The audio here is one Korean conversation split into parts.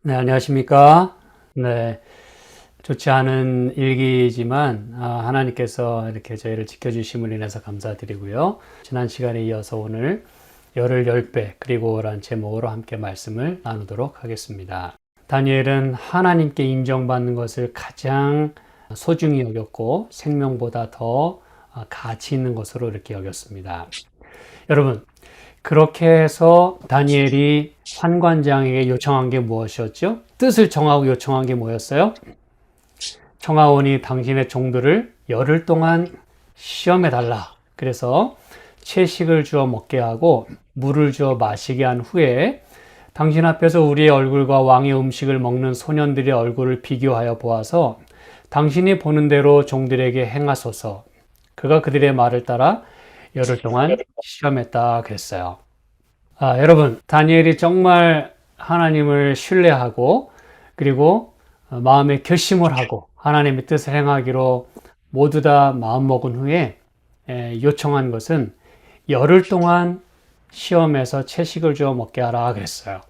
네, 안녕하십니까? 네, 좋지 않은 일기지만 하나님께서 이렇게 저희를 지켜주심을 인해서 감사드리고요. 지난 시간에 이어서 오늘 열을 10배 그리고 라는 제목으로 함께 말씀을 나누도록 하겠습니다. 다니엘은 하나님께 인정받는 것을 가장 소중히 여겼고 생명보다 더 가치 있는 것으로 이렇게 여겼습니다. 여러분, 그렇게 해서 다니엘이 환관장에게 요청한 게 무엇이었죠? 뜻을 정하고 요청한 게 뭐였어요? 청하오니 당신의 종들을 열흘 동안 시험해 달라. 그래서 채식을 주어 먹게 하고 물을 주어 마시게 한 후에 당신 앞에서 우리의 얼굴과 왕의 음식을 먹는 소년들의 얼굴을 비교하여 보아서 당신이 보는 대로 종들에게 행하소서. 그가 그들의 말을 따라 열흘 동안 시험했다 그랬어요. 여러분, 다니엘이 정말 하나님을 신뢰하고 그리고 마음에 결심을 하고 하나님의 뜻을 행하기로 모두 다 마음먹은 후에 요청한 것은 열흘 동안 시험에서 채식을 주어 먹게 하라 그랬어요.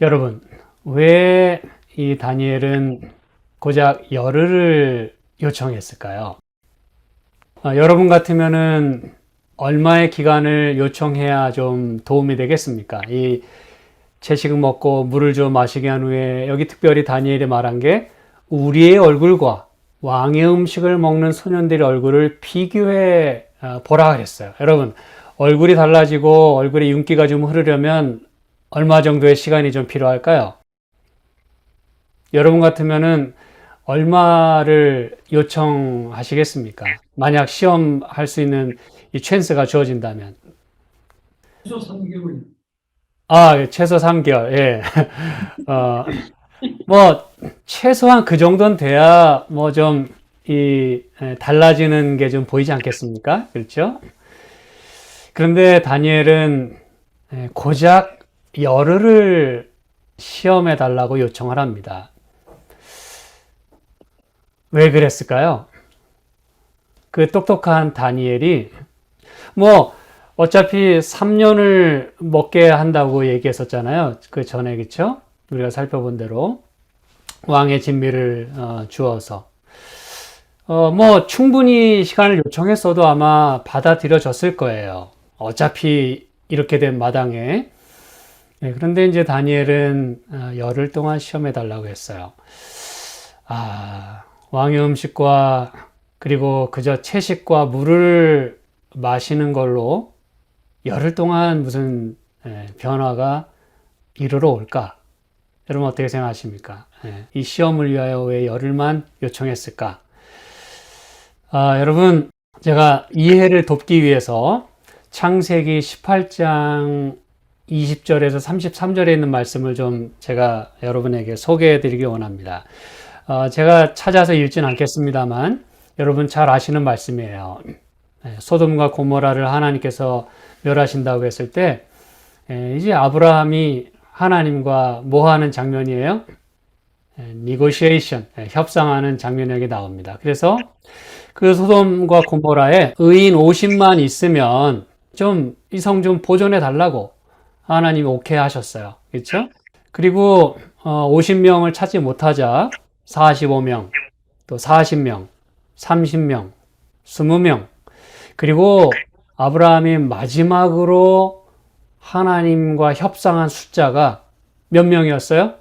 여러분, 왜 이 다니엘은 고작 열흘을 요청했을까요? 여러분 같으면은 얼마의 기간을 요청해야 좀 도움이 되겠습니까? 이 채식을 먹고 물을 좀 마시게 한 후에 여기 특별히 다니엘이 말한 게 우리의 얼굴과 왕의 음식을 먹는 소년들의 얼굴을 비교해 보라 그랬어요. 여러분, 얼굴이 달라지고 얼굴에 윤기가 좀 흐르려면 얼마 정도의 시간이 좀 필요할까요? 여러분 같으면은 얼마를 요청하시겠습니까? 만약 시험할 수 있는 이 찬스가 주어진다면. 최소 3개월. 최소 3개월. 예. 뭐 최소한 그 정도는 돼야 뭐 좀 달라지는 게 좀 보이지 않겠습니까? 그렇죠? 그런데 다니엘은 고작 열흘을 시험해 달라고 요청을 합니다. 왜 그랬을까요? 그 똑똑한 다니엘이 뭐 어차피 3년을 먹게 한다고 얘기했었잖아요. 그 전에 그쵸? 우리가 살펴본 대로 왕의 진미를 주어서 뭐 충분히 시간을 요청했어도 아마 받아들여졌을 거예요. 어차피 이렇게 된 마당에. 그런데 이제 다니엘은 열흘 동안 시험해 달라고 했어요. 왕의 음식과 그리고 그저 채식과 물을 마시는 걸로 열흘 동안 무슨 변화가 이르러 올까? 여러분 어떻게 생각하십니까? 이 시험을 위하여 왜 열흘만 요청했을까? 여러분 제가 이해를 돕기 위해서 창세기 18장 20절에서 33절에 있는 말씀을 좀 제가 여러분에게 소개해 드리기 원합니다. 제가 찾아서 읽진 않겠습니다만 여러분 잘 아시는 말씀이에요. 소돔과 고모라를 하나님께서 멸하신다고 했을 때 이제 아브라함이 하나님과 뭐 하는 장면이에요? negotiation, 협상하는 장면이 여기 나옵니다. 그래서 그 소돔과 고모라에 의인 50만 있으면 좀 이 성 좀 보존해 달라고 하나님이 오케이 하셨어요. 그렇죠? 그리고 50명을 찾지 못하자 45명, 또 40명, 30명, 20명, 그리고 아브라함이 마지막으로 하나님과 협상한 숫자가 몇 명이었어요?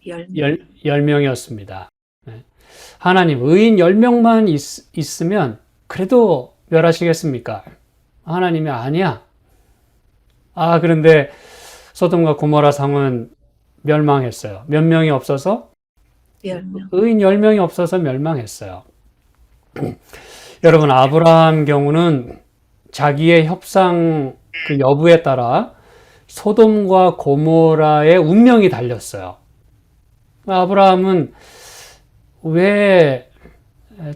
10명이었습니다. 하나님, 의인 10명만 있으면 그래도 멸하시겠습니까? 하나님이 아니야. 그런데 소돔과 고모라 성은 멸망했어요. 몇 명이 없어서? 10명. 의인 10명이 없어서 멸망했어요. 여러분, 아브라함 경우는 자기의 협상 그 여부에 따라 소돔과 고모라의 운명이 달렸어요. 아브라함은 왜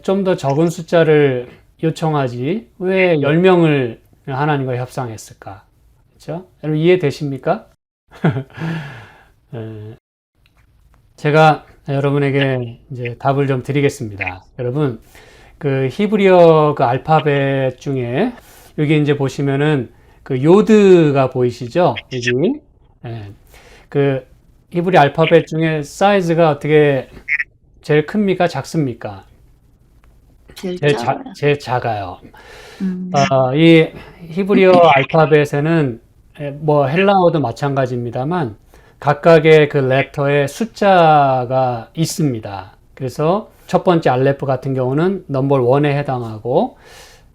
좀 더 적은 숫자를 요청하지? 왜 10명을 하나님과 협상했을까? 그렇죠? 여러분 이해되십니까? 제가 여러분에게 이제 답을 좀 드리겠습니다. 여러분, 그 히브리어 그 알파벳 중에 여기 이제 보시면은 그 요드가 보이시죠? 여기. 그 히브리 알파벳 중에 사이즈가 어떻게 제일 큽니까? 작습니까? 제일 작아요. 제일 작아요. 음, 이 히브리어 알파벳에는 뭐 헬라어도 마찬가지입니다만 각각의 그 레터에 숫자가 있습니다. 그래서 첫 번째 알레프 같은 경우는 넘버 1에 해당하고,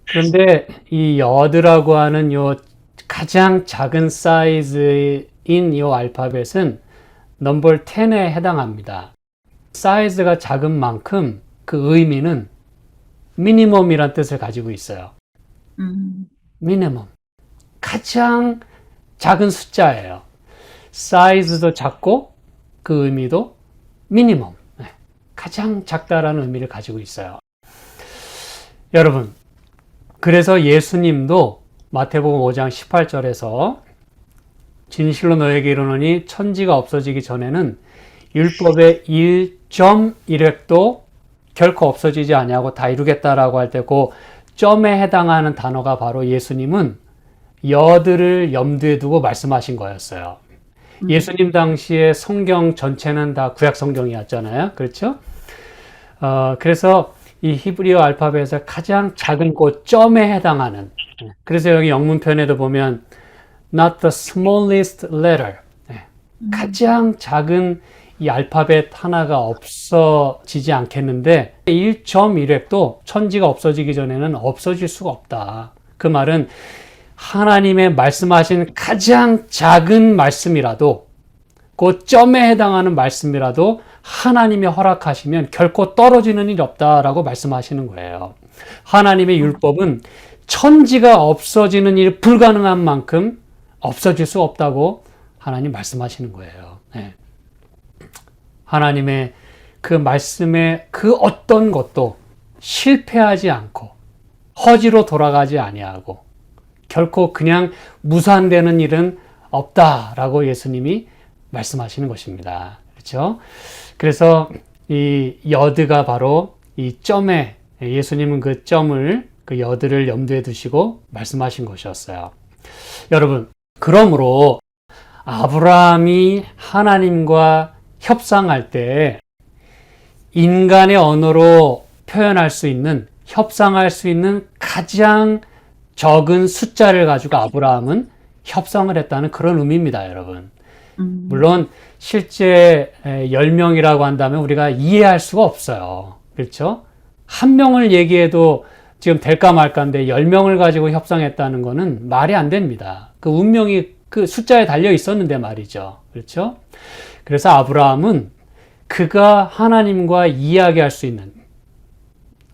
그런데 이 여드라고 하는 요 가장 작은 사이즈인 이 알파벳은 넘버 10에 해당합니다. 사이즈가 작은 만큼 그 의미는 미니멈이란 뜻을 가지고 있어요. 미니멈. 가장 작은 숫자예요. 사이즈도 작고 그 의미도 미니멈. 가장 작다라는 의미를 가지고 있어요. 여러분, 그래서 예수님도 마태복음 5장 18절에서 진실로 너에게 이르노니 천지가 없어지기 전에는 율법의 1.1획도 결코 없어지지 아니하고 다 이루겠다라고 할 때 그 점에 해당하는 단어가 바로 예수님은 여들을 염두에 두고 말씀하신 거였어요. 예수님 당시에 성경 전체는 다 구약 성경이었잖아요. 그렇죠? 그래서 이 히브리어 알파벳의 가장 작은 그 점에 해당하는, 그래서 여기 영문편에도 보면 not the smallest letter, 가장 작은 이 알파벳 하나가 없어지지 않겠는데 1.1획도 천지가 없어지기 전에는 없어질 수가 없다. 그 말은 하나님의 말씀하신 가장 작은 말씀이라도, 그 점에 해당하는 말씀이라도 하나님이 허락하시면 결코 떨어지는 일이 없다라고 말씀하시는 거예요. 하나님의 율법은 천지가 없어지는 일 불가능한 만큼 없어질 수 없다고 하나님 말씀하시는 거예요. 네. 하나님의 그 말씀에 그 어떤 것도 실패하지 않고 허지로 돌아가지 아니하고 결코 그냥 무산되는 일은 없다라고 예수님이 말씀하시는 것입니다. 그렇죠? 그래서 이 여드가 바로 이 점에, 예수님은 그 점을, 그 여드를 염두에 두시고 말씀하신 것이었어요. 여러분, 그러므로 아브라함이 하나님과 협상할 때 인간의 언어로 표현할 수 있는, 협상할 수 있는 가장 적은 숫자를 가지고 아브라함은 협상을 했다는 그런 의미입니다, 여러분. 물론 실제 10명이라고 한다면 우리가 이해할 수가 없어요. 그렇죠? 한 명을 얘기해도 지금 될까 말까인데 10명을 가지고 협상했다는 거는 말이 안 됩니다. 그 운명이 그 숫자에 달려 있었는데 말이죠. 그렇죠? 그래서 아브라함은 그가 하나님과 이야기할 수 있는,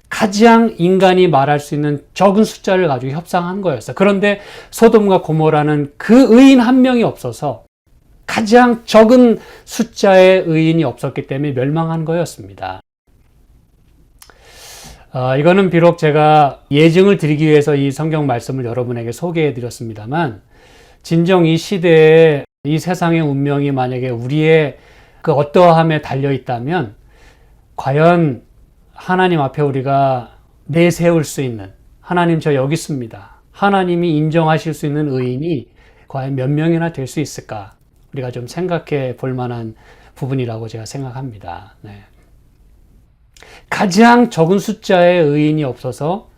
가장 인간이 말할 수 있는 적은 숫자를 가지고 협상한 거였어요. 그런데 소돔과 고모라는 그 의인 한 명이 없어서 가장 적은 숫자의 의인이 없었기 때문에 멸망한 거였습니다. 이거는 비록 제가 예증을 드리기 위해서 이 성경 말씀을 여러분에게 소개해 드렸습니다만, 진정 이 시대에 이 세상의 운명이 만약에 우리의 그 어떠함에 달려 있다면 과연 하나님 앞에 우리가 내세울 수 있는, 하나님 저 여기 있습니다, 하나님이 인정하실 수 있는 의인이 과연 몇 명이나 될 수 있을까, 우리가 좀 생각해 볼 만한 부분이라고 제가 생각합니다. 네. 가장 적은 숫자의 의인이 없어서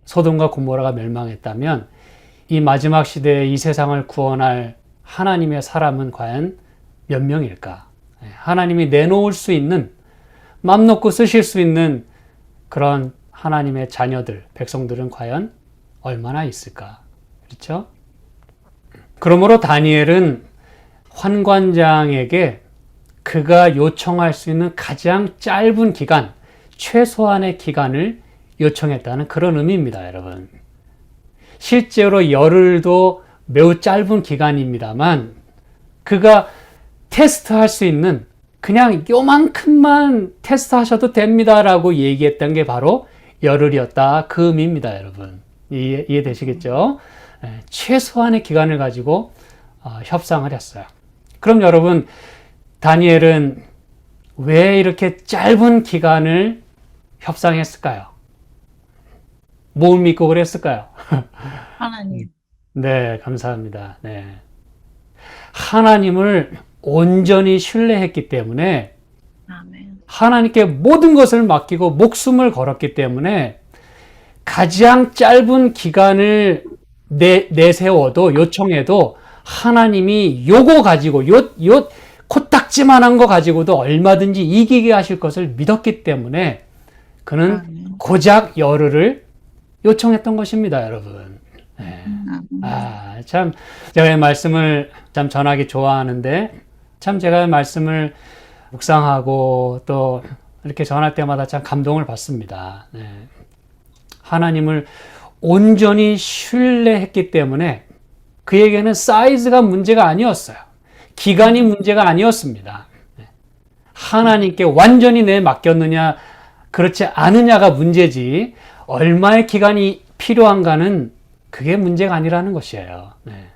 소돔과 고모라가 멸망했다면 이 마지막 시대에 이 세상을 구원할 하나님의 사람은 과연 몇 명일까? 하나님이 내놓을 수 있는, 맘 놓고 쓰실 수 있는 그런 하나님의 자녀들, 백성들은 과연 얼마나 있을까? 그렇죠? 그러므로 다니엘은 환관장에게 그가 요청할 수 있는 가장 짧은 기간, 최소한의 기간을 요청했다는 그런 의미입니다, 여러분. 실제로 열흘도 매우 짧은 기간입니다만 그가 테스트할 수 있는, 그냥 요만큼만 테스트하셔도 됩니다라고 얘기했던 게 바로 열흘이었다, 그 의미입니다, 여러분. 이해되시겠죠? 최소한의 기간을 가지고 협상을 했어요. 그럼 여러분, 다니엘은 왜 이렇게 짧은 기간을 협상했을까요? 뭘 믿고 그랬을까요? 하나님. 네, 감사합니다. 네. 하나님을 온전히 신뢰했기 때문에 아멘. 하나님께 모든 것을 맡기고 목숨을 걸었기 때문에 가장 짧은 기간을 내세워도 요청해도 하나님이 요거 가지고 요 코딱지만한 거 가지고도 얼마든지 이기게 하실 것을 믿었기 때문에 그는 아멘. 고작 열흘을 요청했던 것입니다, 여러분. 네. 아멘. 참 제가 이 말씀을 참 전하기 좋아하는데 참 제가 이 말씀을 묵상하고 또 이렇게 전할 때마다 참 감동을 받습니다. 네. 하나님을 온전히 신뢰했기 때문에 그에게는 사이즈가 문제가 아니었어요. 기간이 문제가 아니었습니다. 하나님께 완전히 내 맡겼느냐 그렇지 않느냐가 문제지 얼마의 기간이 필요한가는 그게 문제가 아니라는 것이에요. 네.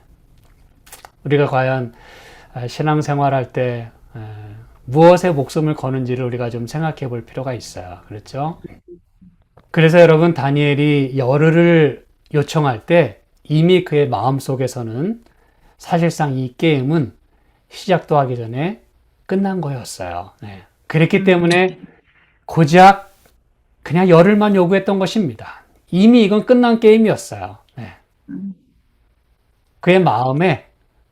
우리가 과연 신앙생활할 때 무엇에 목숨을 거는지를 우리가 좀 생각해 볼 필요가 있어요. 그렇죠? 그래서 여러분 다니엘이 열흘을 요청할 때 이미 그의 마음속에서는 사실상 이 게임은 시작도 하기 전에 끝난 거였어요. 네. 그랬기 때문에 고작 그냥 열흘만 요구했던 것입니다. 이미 이건 끝난 게임이었어요. 네. 그의 마음에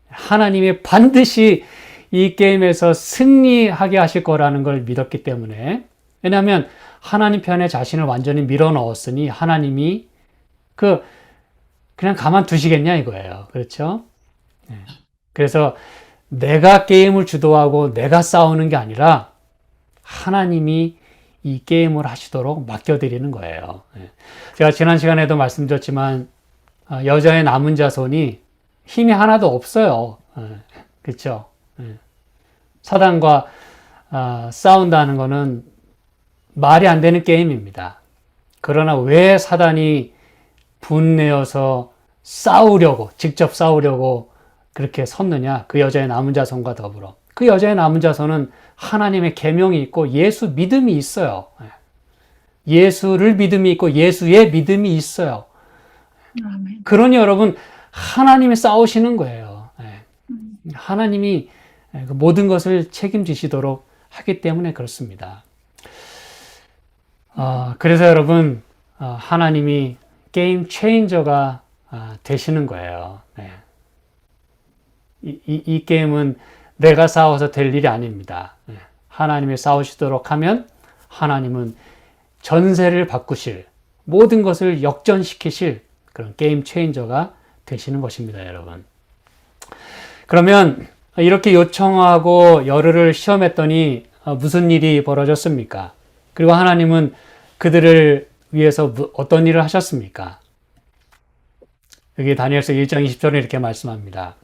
하나님이 반드시 이 게임에서 승리하게 하실 거라는 걸 믿었기 때문에 왜냐하면 하나님 편에 자신을 완전히 밀어 넣었으니 하나님이 그냥 가만두시겠냐 이거예요. 그렇죠? 네. 그래서 내가 게임을 주도하고 내가 싸우는 게 아니라 하나님이 이 게임을 하시도록 맡겨드리는 거예요. 네. 제가 지난 시간에도 말씀드렸지만 여자의 남은 자손이 힘이 하나도 없어요. 그렇죠? 사단과 싸운다는 거는 말이 안 되는 게임입니다. 그러나 왜 사단이 분내어서 싸우려고 직접 싸우려고 그렇게 섰느냐? 그 여자의 남은 자손과 더불어 그 여자의 남은 자손은 하나님의 계명이 있고 예수 믿음이 있어요. 예수를 믿음이 있고 예수의 믿음이 있어요. 아멘. 그러니 여러분 하나님이 싸우시는 거예요. 하나님이 모든 것을 책임지시도록 하기 때문에 그렇습니다. 그래서 여러분 하나님이 게임 체인저가 되시는 거예요. 네. 이 게임은 내가 싸워서 될 일이 아닙니다. 네. 하나님이 싸우시도록 하면 하나님은 전세를 바꾸실 모든 것을 역전시키실 그런 게임 체인저가 되시는 것입니다, 여러분. 그러면 이렇게 요청하고 열흘을 시험했더니 무슨 일이 벌어졌습니까? 그리고 하나님은 그들을 위해서 어떤 일을 하셨습니까? 여기 다니엘서 1장 20절에 이렇게 말씀합니다.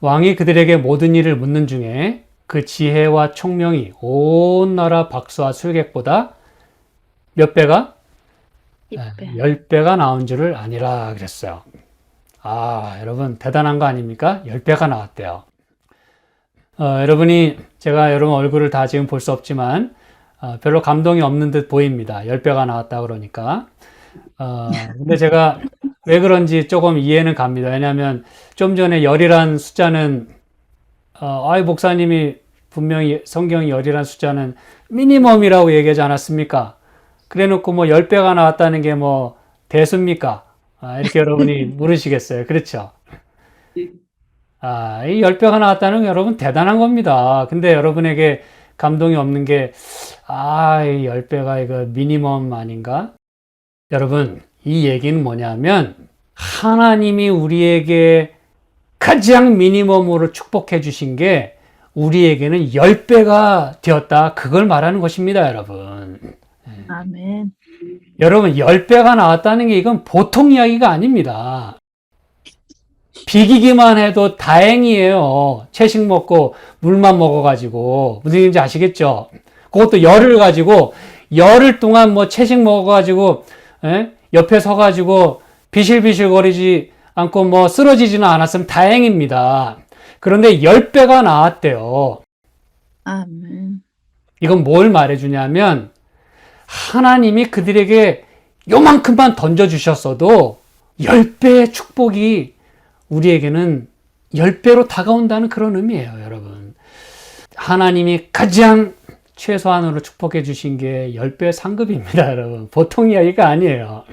왕이 그들에게 모든 일을 묻는 중에 그 지혜와 총명이 온 나라 박수와 술객보다 몇 배가? 10배가 나온 줄을 아니라 그랬어요. 여러분 대단한 거 아닙니까? 10배가 나왔대요. 여러분이 제가 여러분 얼굴을 다 지금 볼 수 없지만 별로 감동이 없는 듯 보입니다. 10배가 나왔다 그러니까. 근데 제가 왜 그런지 조금 이해는 갑니다. 왜냐하면 좀 전에 열이란 숫자는 목사님이 분명히 성경이 열이란 숫자는 미니멈이라고 얘기하지 않았습니까? 그래놓고 뭐 10배가 나왔다는 게 뭐 대수입니까? 이렇게 여러분이 물으시겠어요. 그렇죠? 이 10배가 나왔다는 게 여러분 대단한 겁니다. 근데 여러분에게 감동이 없는 게 이 10배가 이거 미니멈 아닌가? 여러분 이 얘기는 뭐냐면 하나님이 우리에게 가장 미니멈으로 축복해 주신 게 우리에게는 10배가 되었다. 그걸 말하는 것입니다, 여러분. 아멘. 여러분 10배가 나왔다는 게 이건 보통 이야기가 아닙니다. 비기기만 해도 다행이에요. 채식 먹고 물만 먹어가지고 무슨 얘기인지 아시겠죠? 그것도 열을 가지고 열흘 동안 뭐 채식 먹어가지고 옆에 서가지고 비실비실거리지 않고 뭐 쓰러지지는 않았으면 다행입니다. 그런데 10배가 나왔대요. 아멘. 이건 뭘 말해주냐면 하나님이 그들에게 요만큼만 던져주셨어도 10배의 축복이 우리에게는 10배로 다가온다는 그런 의미예요, 여러분. 하나님이 가장 최소한으로 축복해 주신 게 10배 상급입니다, 여러분. 보통 이야기가 아니에요.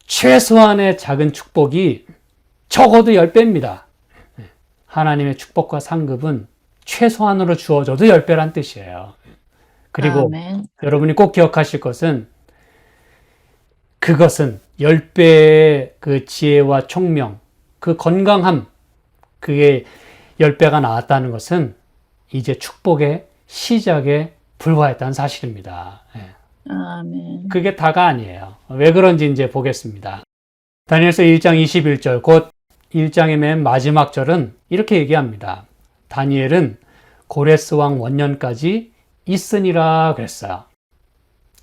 최소한의 작은 축복이 적어도 10배입니다. 하나님의 축복과 상급은 최소한으로 주어져도 10배란 뜻이에요. 그리고 아멘. 여러분이 꼭 기억하실 것은 그것은 10배의 그 지혜와 총명, 그 건강함, 그게 10배가 나왔다는 것은 이제 축복의 시작에 불과했다는 사실입니다. 아멘. 그게 다가 아니에요. 왜 그런지 이제 보겠습니다. 다니엘서 1장 21절, 곧 1장의 맨 마지막 절은 이렇게 얘기합니다. 다니엘은 고레스 왕 원년까지 있으니라 그랬어요.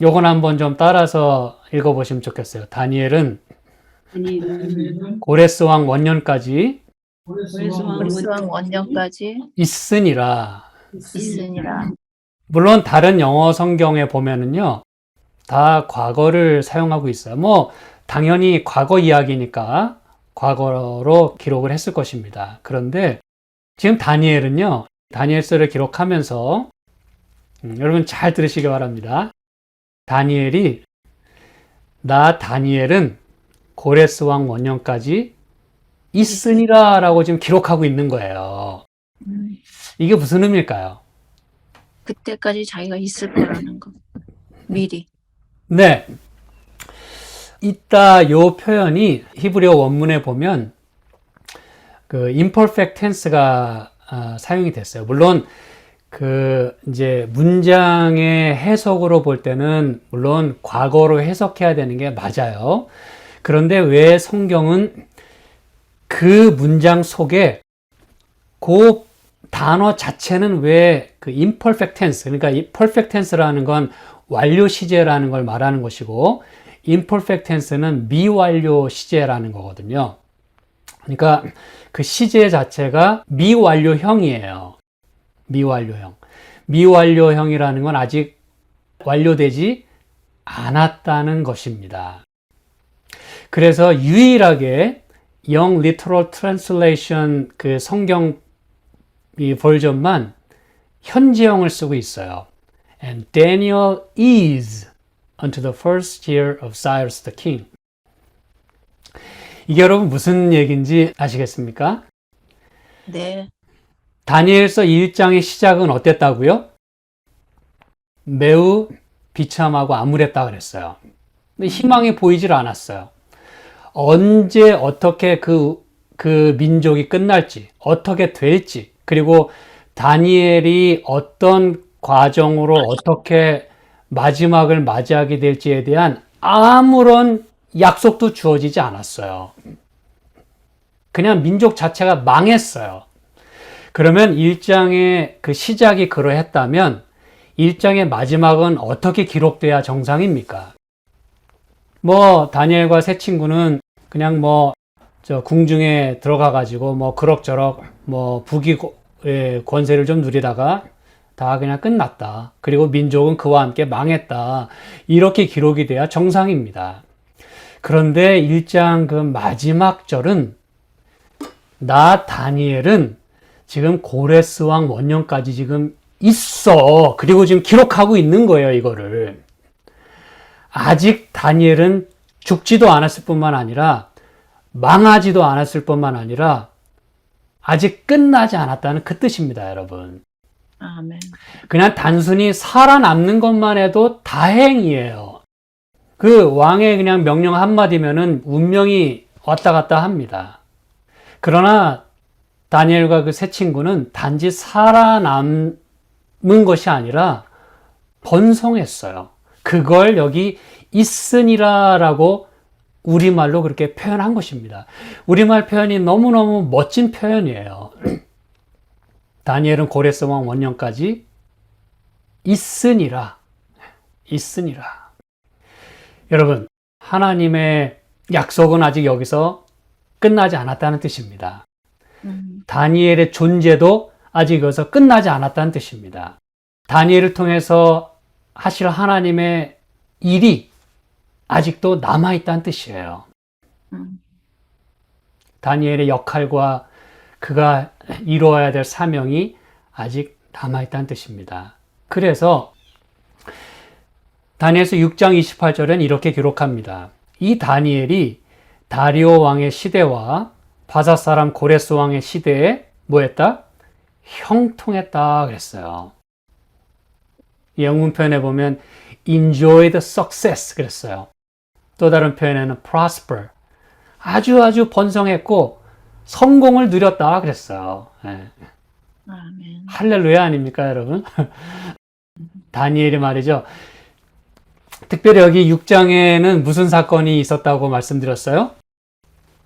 요건 한번 좀 따라서 읽어보시면 좋겠어요. 다니엘은 고레스 왕 원년까지 고레스 왕 원년까지 있으니라. 있으니라. 물론 다른 영어 성경에 보면은요, 다 과거를 사용하고 있어요. 뭐 당연히 과거 이야기니까 과거로 기록을 했을 것입니다. 그런데 지금 다니엘은요, 다니엘서를 기록하면서 여러분 잘 들으시기 바랍니다. 다니엘이 나 다니엘은 고레스 왕 원년까지 있으니라 라고 지금 기록하고 있는 거예요. 이게 무슨 의미일까요? 그때까지 자기가 있을 거라는 거. 미리. 네. 이따 요 표현이 히브리어 원문에 보면 그 imperfect tense가 사용이 됐어요. 물론 그 이제 문장의 해석으로 볼 때는 물론 과거로 해석해야 되는 게 맞아요. 그런데 왜 성경은 그 문장 속에 그 단어 자체는 왜 그 imperfect tense, 그러니까 이 perfect tense라는 건 완료 시제라는 걸 말하는 것이고 imperfect tense는 미완료 시제라는 거거든요. 그러니까 그 시제 자체가 미완료형이에요. 미완료형. 미완료형이라는 건 아직 완료되지 않았다는 것입니다. 그래서 유일하게 Young Literal Translation 그 성경 이 버전만 현재형을 쓰고 있어요. And Daniel is unto the first year of Cyrus the king. 이게 여러분 무슨 얘기인지 아시겠습니까? 네. 다니엘서 1장의 시작은 어땠다고요? 매우 비참하고 암울했다 그랬어요. 근데 희망이 보이질 않았어요. 언제 어떻게 그 민족이 끝날지, 어떻게 될지, 그리고 다니엘이 어떤 과정으로 어떻게 마지막을 맞이하게 될지에 대한 아무런 약속도 주어지지 않았어요. 그냥 민족 자체가 망했어요. 그러면 1장의 그 시작이 그러했다면 1장의 마지막은 어떻게 기록돼야 정상입니까? 뭐 다니엘과 세 친구는 그냥 뭐 저 궁중에 들어가 가지고 뭐 그럭저럭 뭐 부귀의 권세를 좀 누리다가 다 그냥 끝났다. 그리고 민족은 그와 함께 망했다. 이렇게 기록이 돼야 정상입니다. 그런데 1장 그 마지막 절은 나 다니엘은 지금 고레스 왕 원년까지 지금 있어. 그리고 지금 기록하고 있는 거예요, 이거를. 아직 다니엘은 죽지도 않았을 뿐만 아니라 망하지도 않았을 뿐만 아니라 아직 끝나지 않았다는 그 뜻입니다, 여러분. 아멘. 그냥 단순히 살아남는 것만 해도 다행이에요. 그 왕의 그냥 명령 한마디면은 운명이 왔다 갔다 합니다. 그러나 다니엘과 그 세 친구는 단지 살아남은 것이 아니라 번성했어요. 그걸 여기 있으니라라고 우리말로 그렇게 표현한 것입니다. 우리말 표현이 너무너무 멋진 표현이에요. 다니엘은 고레스 왕 원년까지 있으니라. 있으니라. 여러분, 하나님의 약속은 아직 여기서 끝나지 않았다는 뜻입니다. 다니엘의 존재도 아직 여기서 끝나지 않았다는 뜻입니다. 다니엘을 통해서 하실 하나님의 일이 아직도 남아있다는 뜻이에요. 다니엘의 역할과 그가 이루어야 될 사명이 아직 남아있다는 뜻입니다. 그래서 다니엘서 6장 28절엔 이렇게 기록합니다. 이 다니엘이 다리오 왕의 시대와 바사 사람 고레스 왕의 시대에 뭐 했다? 형통했다 그랬어요. 영문 표현에 보면 enjoyed success 그랬어요. 또 다른 표현에는 prosper. 아주 번성했고 성공을 누렸다 그랬어요. 네. 아멘. 할렐루야 아닙니까, 여러분? 다니엘이 말이죠. 특별히 여기 6장에는 무슨 사건이 있었다고 말씀드렸어요?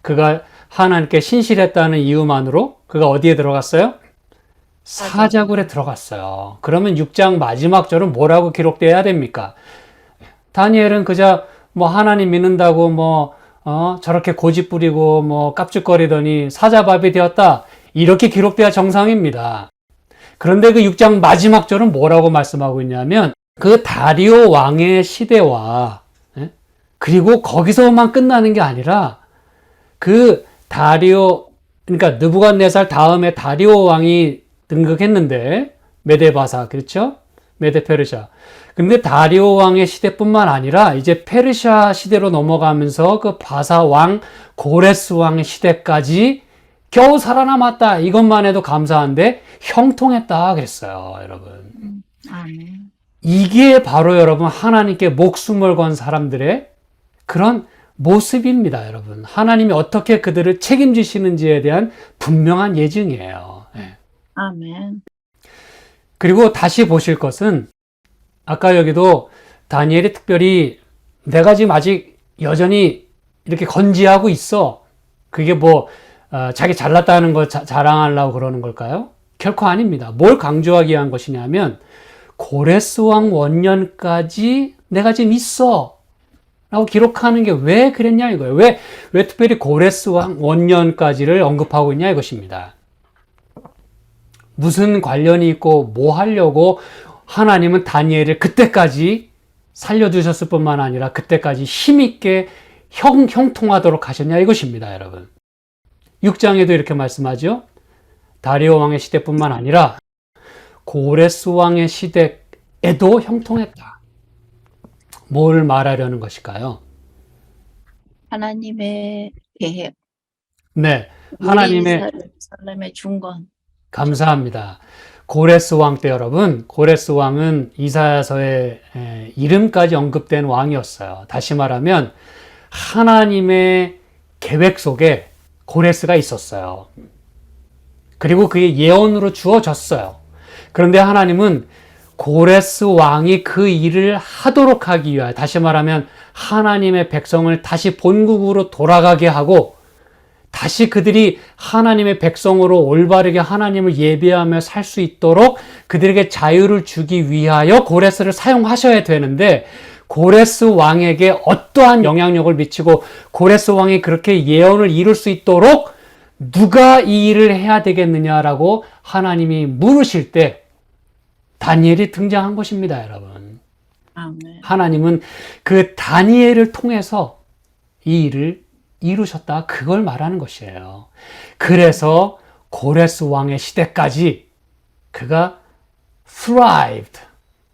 그가 하나님께 신실했다는 이유만으로 그가 어디에 들어갔어요? 사자굴에 들어갔어요. 그러면 6장 마지막 절은 뭐라고 기록돼야 됩니까? 다니엘은 그저 뭐 하나님 믿는다고 저렇게 고집 부리고 깝죽거리더니 사자밥이 되었다. 이렇게 기록돼야 정상입니다. 그런데 그 6장 마지막 절은 뭐라고 말씀하고 있냐면 그 다리오 왕의 시대와 그리고 거기서만 끝나는 게 아니라 그 다리오 그러니까 느부갓네살 다음에 다리오 왕이 등극했는데 메데바사 그렇죠? 메데 페르시아. 근데 다리오 왕의 시대뿐만 아니라 이제 페르시아 시대로 넘어가면서 그 바사 왕 고레스 왕의 시대까지 겨우 살아남았다. 이것만 해도 감사한데 형통했다 그랬어요, 여러분. 아멘. 이게 바로 여러분 하나님께 목숨을 건 사람들의 그런 모습입니다, 여러분. 하나님이 어떻게 그들을 책임지시는지에 대한 분명한 예증이에요. 네. 아멘. 그리고 다시 보실 것은 아까 여기도 다니엘이 특별히 내가 지금 아직 여전히 이렇게 건지하고 있어. 그게 자기 잘났다는 걸 자랑하려고 그러는 걸까요? 결코 아닙니다. 뭘 강조하기 위한 것이냐면 고레스 왕 원년까지 내가 지금 있어 라고 기록하는 게 왜 그랬냐 이거예요. 왜 특별히 고레스 왕 원년까지를 언급하고 있냐 이것입니다. 무슨 관련이 있고 뭐 하려고 하나님은 다니엘을 그때까지 살려두셨을 뿐만 아니라 그때까지 힘있게 형통하도록 하셨냐 이것입니다, 여러분. 6장에도 이렇게 말씀하죠. 다리오 왕의 시대뿐만 아니라 고레스 왕의 시대에도 형통했다. 뭘 말하려는 것일까요? 하나님의 계획. 네, 하나님의 예루살렘의 중건. 감사합니다. 고레스 왕 때 여러분, 고레스 왕은 이사야서에 이름까지 언급된 왕이었어요. 다시 말하면 하나님의 계획 속에 고레스가 있었어요. 그리고 그게 예언으로 주어졌어요. 그런데 하나님은 고레스 왕이 그 일을 하도록 하기 위하여, 다시 말하면 하나님의 백성을 다시 본국으로 돌아가게 하고 다시 그들이 하나님의 백성으로 올바르게 하나님을 예배하며 살 수 있도록 그들에게 자유를 주기 위하여 고레스를 사용하셔야 되는데 고레스 왕에게 어떠한 영향력을 미치고 고레스 왕이 그렇게 예언을 이룰 수 있도록 누가 이 일을 해야 되겠느냐라고 하나님이 물으실 때 다니엘이 등장한 것입니다, 여러분. 아멘. 하나님은 그 다니엘을 통해서 이 일을 이루셨다. 그걸 말하는 것이에요. 그래서 고레스 왕의 시대까지 그가 thrived.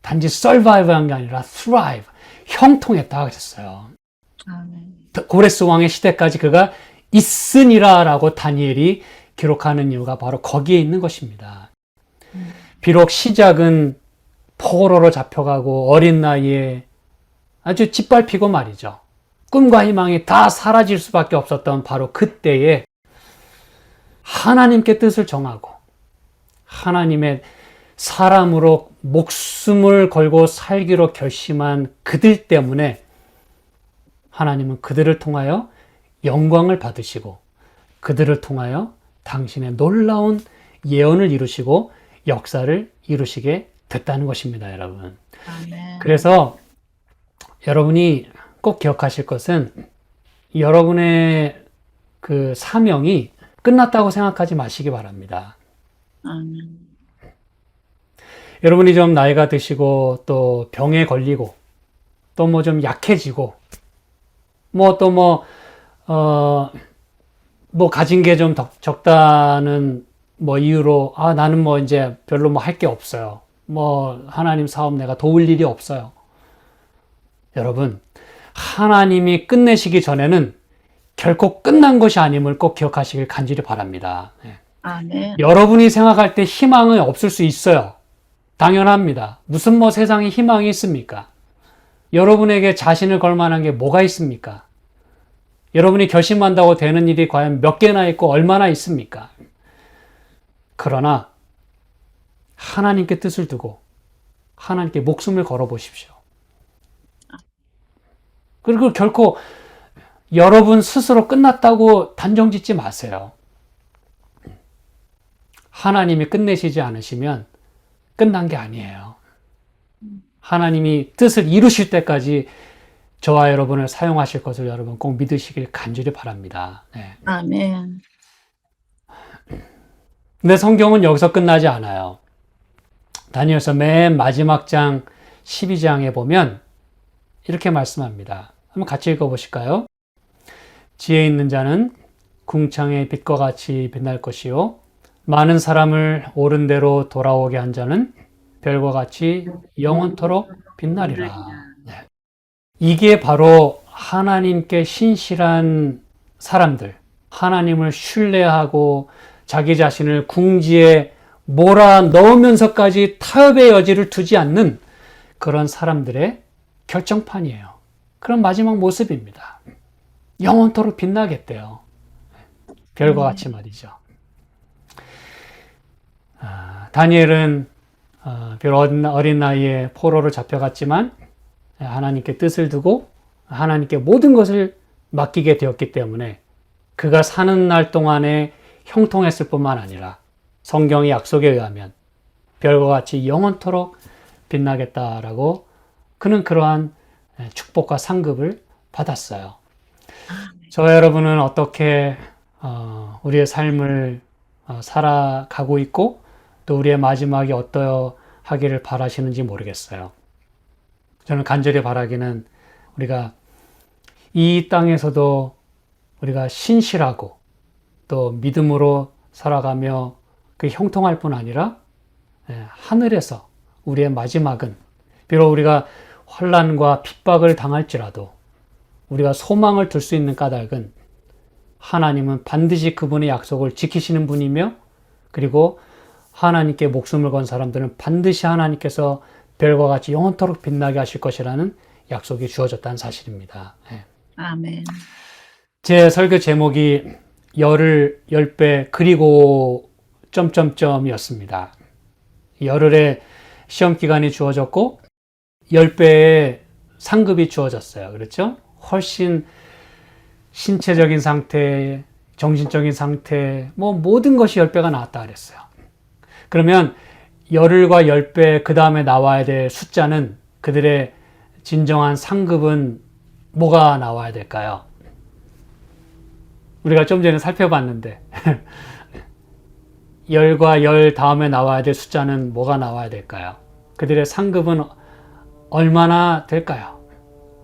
단지 survive한 게 아니라 thrive. 형통했다 그랬어요. 아멘. 고레스 왕의 시대까지 그가 있으니라라고 다니엘이 기록하는 이유가 바로 거기에 있는 것입니다. 비록 시작은 포로로 잡혀가고 어린 나이에 아주 짓밟히고 말이죠. 꿈과 희망이 다 사라질 수밖에 없었던 바로 그때에 하나님께 뜻을 정하고 하나님의 사람으로 목숨을 걸고 살기로 결심한 그들 때문에 하나님은 그들을 통하여 영광을 받으시고 그들을 통하여 당신의 놀라운 예언을 이루시고 역사를 이루시게 됐다는 것입니다, 여러분. 아멘. 그래서 여러분이 꼭 기억하실 것은 여러분의 그 사명이 끝났다고 생각하지 마시기 바랍니다. 아멘. 여러분이 좀 나이가 드시고 또 병에 걸리고 또 뭐 좀 약해지고 뭐 가진 게 좀 적다는 뭐 이유로 나는 뭐 이제 별로 뭐 할 게 없어요. 뭐 하나님 사업 내가 도울 일이 없어요. 여러분, 하나님이 끝내시기 전에는 결코 끝난 것이 아님을 꼭 기억하시길 간절히 바랍니다. 아멘. 여러분이 생각할 때 희망은 없을 수 있어요. 당연합니다. 무슨 뭐 세상에 희망이 있습니까? 여러분에게 자신을 걸 만한 게 뭐가 있습니까? 여러분이 결심한다고 되는 일이 과연 몇 개나 있고 얼마나 있습니까? 그러나 하나님께 뜻을 두고 하나님께 목숨을 걸어 보십시오. 그리고 결코 여러분 스스로 끝났다고 단정 짓지 마세요. 하나님이 끝내시지 않으시면 끝난 게 아니에요. 하나님이 뜻을 이루실 때까지 저와 여러분을 사용하실 것을 여러분 꼭 믿으시길 간절히 바랍니다. 네. 아멘. 근데 성경은 여기서 끝나지 않아요. 다니엘서 맨 마지막 장 12장에 보면 이렇게 말씀합니다. 한번 같이 읽어보실까요? 지혜 있는 자는 궁창의 빛과 같이 빛날 것이요 많은 사람을 옳은 대로 돌아오게 한 자는 별과 같이 영원토록 빛나리라. 네. 이게 바로 하나님께 신실한 사람들, 하나님을 신뢰하고 자기 자신을 궁지에 몰아 넣으면서까지 타협의 여지를 두지 않는 그런 사람들의 결정판이에요. 그런 마지막 모습입니다. 영원토록 빛나겠대요. 별과 같이 말이죠. 다니엘은 별 어린 나이에 포로로 잡혀갔지만 하나님께 뜻을 두고 하나님께 모든 것을 맡기게 되었기 때문에 그가 사는 날 동안에 형통했을 뿐만 아니라 성경의 약속에 의하면 별과 같이 영원토록 빛나겠다라고 그는 그러한 축복과 상급을 받았어요. 저와 여러분은 어떻게 우리의 삶을 살아가고 있고 또 우리의 마지막이 어떠하기를 바라시는지 모르겠어요. 저는 간절히 바라기는 우리가 이 땅에서도 우리가 신실하고 또 믿음으로 살아가며 그 형통할 뿐 아니라 하늘에서 우리의 마지막은 비록 우리가 환난과 핍박을 당할지라도 우리가 소망을 둘 수 있는 까닭은 하나님은 반드시 그분의 약속을 지키시는 분이며 그리고 하나님께 목숨을 건 사람들은 반드시 하나님께서 별과 같이 영원토록 빛나게 하실 것이라는 약속이 주어졌다는 사실입니다. 아멘. 제 설교 제목이 열을 10배 그리고 점점점이었습니다. 열흘의 시험 기간이 주어졌고 10배의 상급이 주어졌어요. 그렇죠? 훨씬 신체적인 상태, 정신적인 상태, 뭐 모든 것이 10배가 나왔다 그랬어요. 그러면 열흘과 10배 그 다음에 나와야 될 숫자는 그들의 진정한 상급은 뭐가 나와야 될까요? 우리가 좀 전에 살펴봤는데 열과 열 다음에 나와야 될 숫자는 뭐가 나와야 될까요? 그들의 상급은 얼마나 될까요?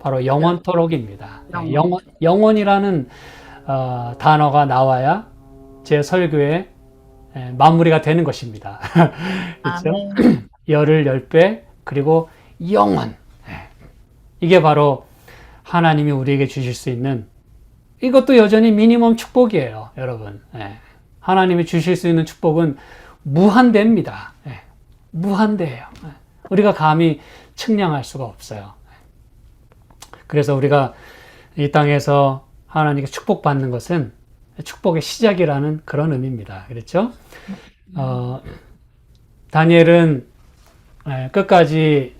바로 영원토록입니다. 영원이라는 단어가 나와야 제 설교의 마무리가 되는 것입니다. 그렇죠? 열을 10배 그리고 영원. 이게 바로 하나님이 우리에게 주실 수 있는 이것도 여전히 미니멈 축복이에요, 여러분. 하나님이 주실 수 있는 축복은 무한대입니다. 무한대예요. 우리가 감히 측량할 수가 없어요. 그래서 우리가 이 땅에서 하나님께 축복받는 것은 축복의 시작이라는 그런 의미입니다. 그렇죠? 다니엘은 끝까지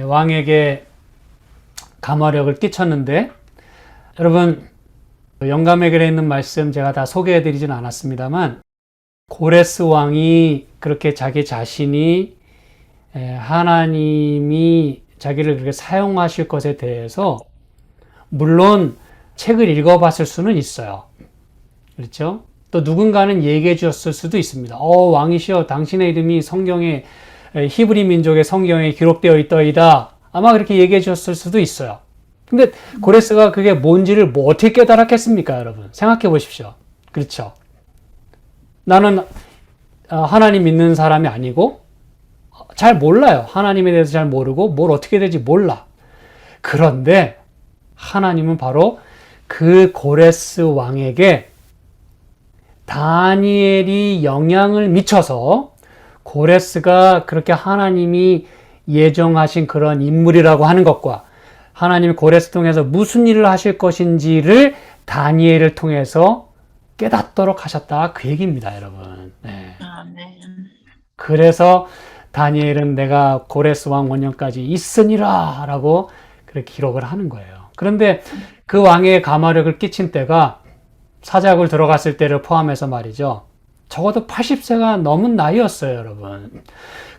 왕에게 감화력을 끼쳤는데 여러분 영감의 글에 있는 말씀 제가 다 소개해드리진 않았습니다만 고레스 왕이 그렇게 자기 자신이 하나님이 자기를 그렇게 사용하실 것에 대해서 물론 책을 읽어봤을 수는 있어요. 그렇죠? 또 누군가는 얘기해 주었을 수도 있습니다. 왕이시여 당신의 이름이 성경에 히브리 민족의 성경에 기록되어 있더이다. 아마 그렇게 얘기해 주었을 수도 있어요. 근데 고레스가 그게 뭔지를 뭐 어떻게 깨달았겠습니까, 여러분? 생각해 보십시오. 그렇죠? 나는 하나님 믿는 사람이 아니고 잘 몰라요. 하나님에 대해서 잘 모르고 뭘 어떻게 될지 몰라. 그런데 하나님은 바로 그 고레스 왕에게 다니엘이 영향을 미쳐서 고레스가 그렇게 하나님이 예정하신 그런 인물이라고 하는 것과 하나님이 고레스 통해서 무슨 일을 하실 것인지를 다니엘을 통해서 깨닫도록 하셨다. 그 얘기입니다, 여러분. 네. 아멘. 그래서 다니엘은 내가 고레스 왕 원년까지 있으니라 라고 그렇게 기록을 하는 거예요. 그런데 그 왕의 가마력을 끼친 때가 사jak을 들어갔을 때를 포함해서 말이죠. 적어도 80세가 넘은 나이였어요, 여러분.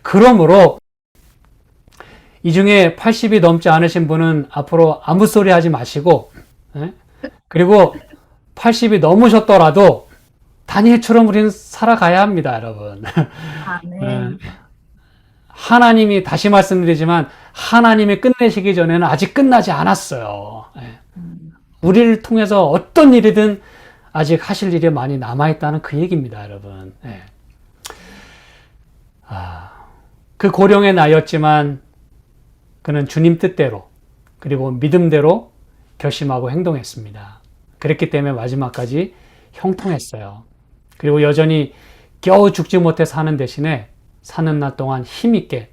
그러므로 이 중에 80이 넘지 않으신 분은 앞으로 아무 소리 하지 마시고, 그리고 80이 넘으셨더라도 다니엘처럼 우리는 살아가야 합니다, 여러분. 아멘. 하나님이, 다시 말씀드리지만 하나님이 끝내시기 전에는 아직 끝나지 않았어요. 우리를 통해서 어떤 일이든 아직 하실 일이 많이 남아있다는 그 얘기입니다, 여러분. 그 고령의 나이였지만 그는 주님 뜻대로 그리고 믿음대로 결심하고 행동했습니다. 그랬기 때문에 마지막까지 형통했어요. 그리고 여전히 겨우 죽지 못해 사는 대신에 사는 날 동안 힘있게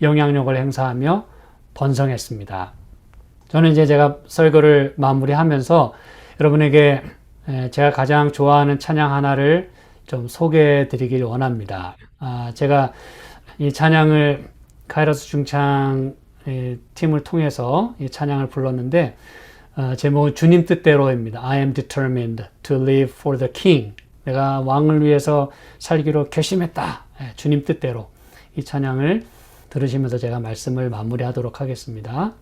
영향력을 행사하며 번성했습니다. 저는 이제 제가 설교를 마무리하면서 여러분에게 제가 가장 좋아하는 찬양 하나를 좀 소개해 드리길 원합니다. 제가 이 찬양을 카이로스 중창 팀을 통해서 이 찬양을 불렀는데 제목은 주님 뜻대로입니다. I am determined to live for the king. 내가 왕을 위해서 살기로 결심했다. 주님 뜻대로. 이 찬양을 들으시면서 제가 말씀을 마무리하도록 하겠습니다.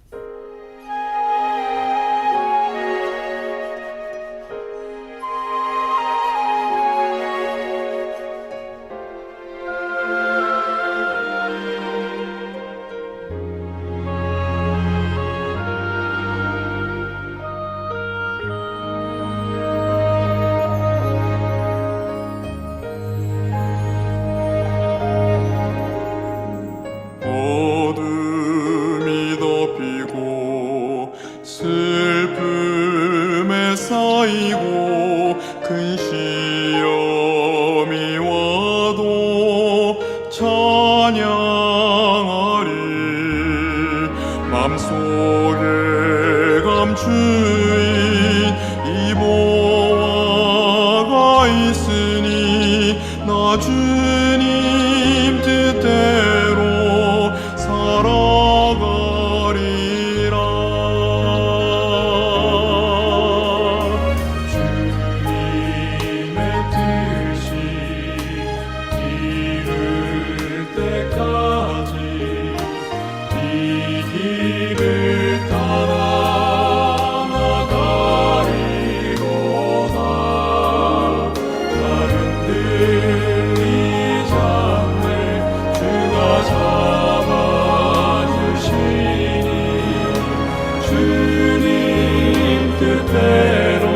어둠이 덮이고 슬픔에 쌓이고 큰 시험이 와도 찬양하리 맘속에 감추인 이 보화가 있으니 나 주님 뜻대로 살아가리라. 주님의 뜻이 이룰 때까지 이 길을 따라 나가리로다. 나는 흔들리지 않네. 주가 잡아주시니 주님 뜻대로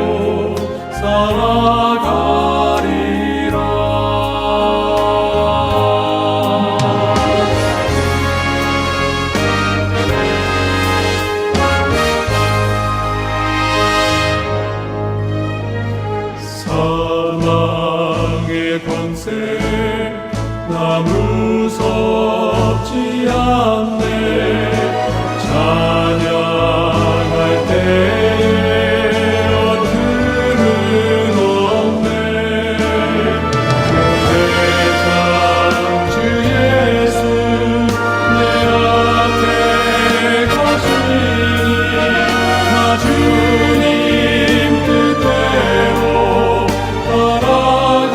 사망의 권세 나 무섭지 않네. 찬양할 때에 어둠은 없네. 대장 주 예수 내 앞에 가시니 나 주님 뜻대로 따라가리라.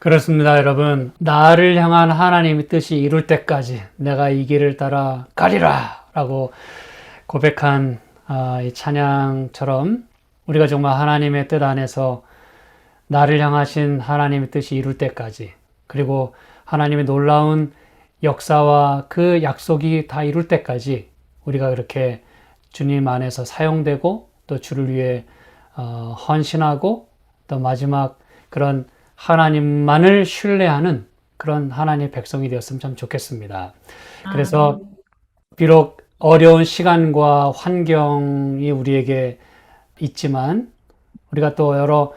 그렇습니다, 여러분. 나를 향한 하나님의 뜻이 이룰 때까지 내가 이 길을 따라 가리라 라고 고백한 이 찬양처럼 우리가 정말 하나님의 뜻 안에서 나를 향하신 하나님의 뜻이 이룰 때까지, 그리고 하나님의 놀라운 역사와 그 약속이 다 이룰 때까지 우리가 그렇게 주님 안에서 사용되고 또 주를 위해 헌신하고 또 마지막 그런 하나님만을 신뢰하는 그런 하나님의 백성이 되었으면 참 좋겠습니다. 그래서 비록 어려운 시간과 환경이 우리에게 있지만, 우리가 또 여러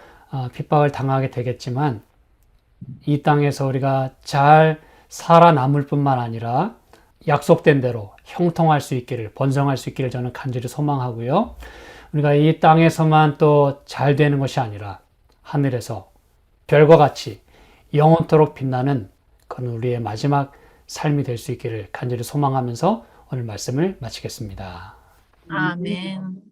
핍박을 당하게 되겠지만, 이 땅에서 우리가 잘 살아남을 뿐만 아니라 약속된 대로 형통할 수 있기를, 번성할 수 있기를 저는 간절히 소망하고요. 우리가 이 땅에서만 또 잘 되는 것이 아니라 하늘에서 별과 같이 영원토록 빛나는 그런 우리의 마지막 삶이 될 수 있기를 간절히 소망하면서 오늘 말씀을 마치겠습니다. 아멘.